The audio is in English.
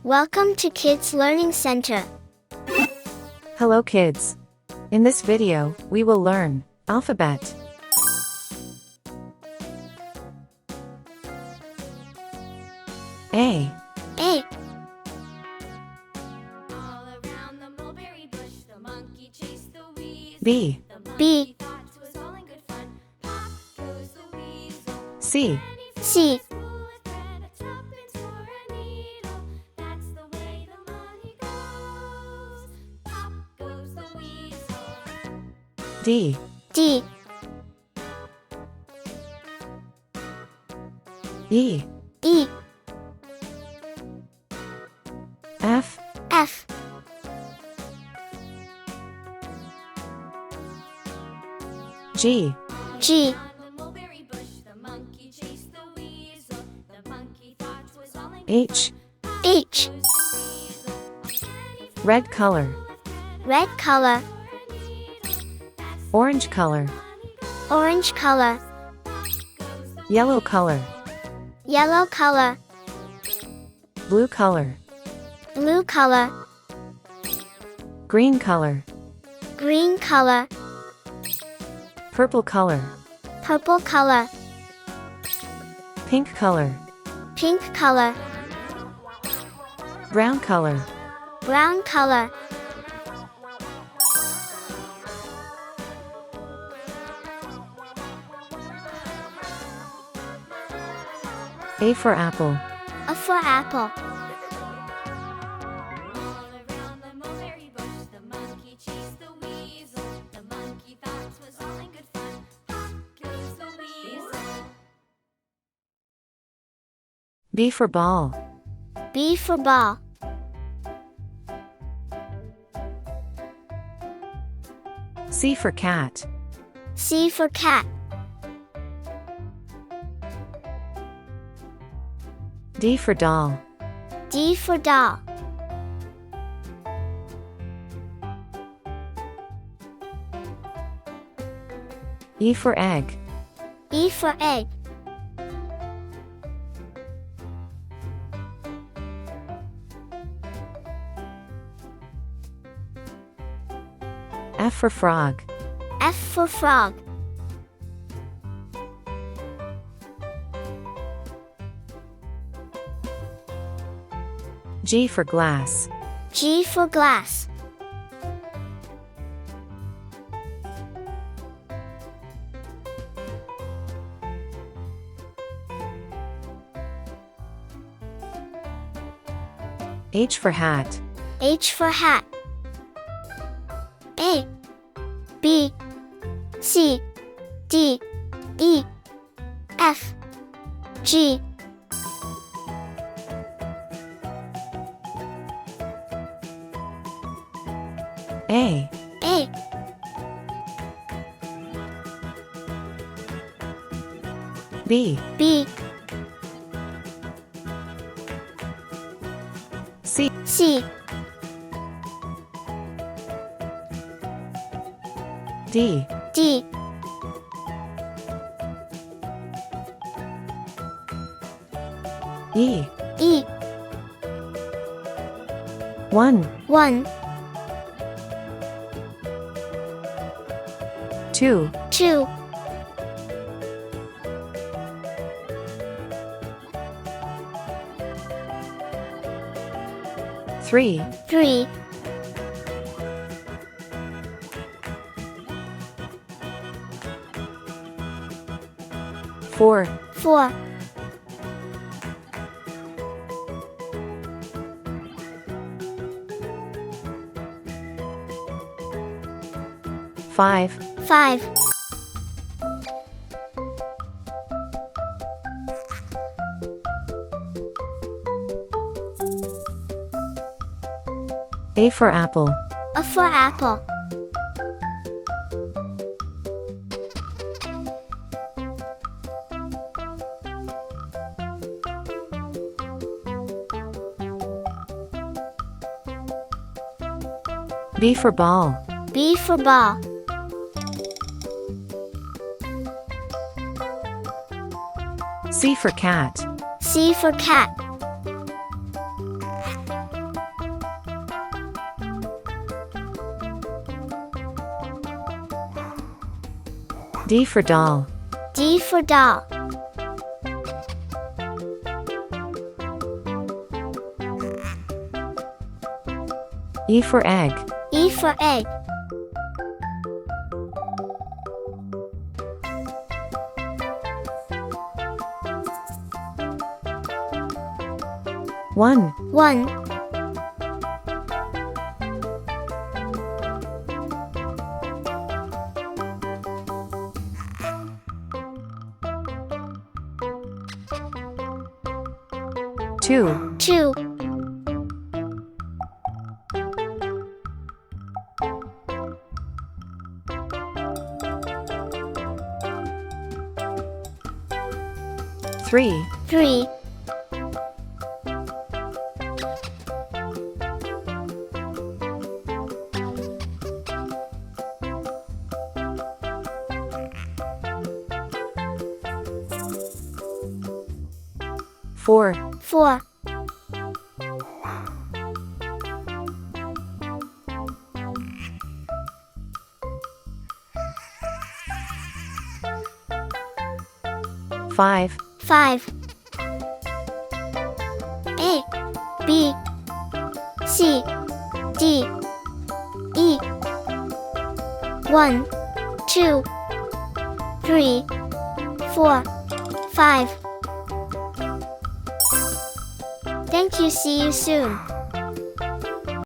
Welcome to Kids Learning Center. Hello kids. In this video, we will learn alphabet. A. A. All around the mulberry bush, the monkey chased the weasel. B. B. Thought it was all in good fun. Pop goes the weasel. C. C. Spool with thread, a tuppence for a needle. That's the way the money goes. Pop goes the weasel. D. D. E. E. F. F. G. G. On the mulberry bush, the monkey chased the weasel. The monkey thought it was all in H. H. goes the weasel. Red color. Red color. Orange color. Orange color. Yellow color. Yellow color. Blue color. Blue color. Green color. Green color. Purple color. Purple color. Pink color. Pink color. Brown color. Brown color. A for apple. A for apple. All around the mulberry bush, the monkey chased the weasel. The monkey thought it was all in good fun. Pop goes the weasel. B for ball. B for ball. C for cat. C for cat. D for doll. D for doll. E for egg. E for egg. F for frog. F for frog. G for glass. G for glass. H for hat. H for hat. A. B. C. D. E. F. G. A. A. B. B. C. C. D. D. E. E. 1. 1. 2. 2. 3. 3. 4. 4. 5. 5. A for apple. A for apple. B for ball. B for ball. C for cat. C for cat. D for doll. D for doll. E for egg. E for egg. One. 1. 2. 2. 3. 3. 4. 4. 5. 5. A, B, C, D, E. 1, 2, 3, 4, 5. Thank you. See you soon.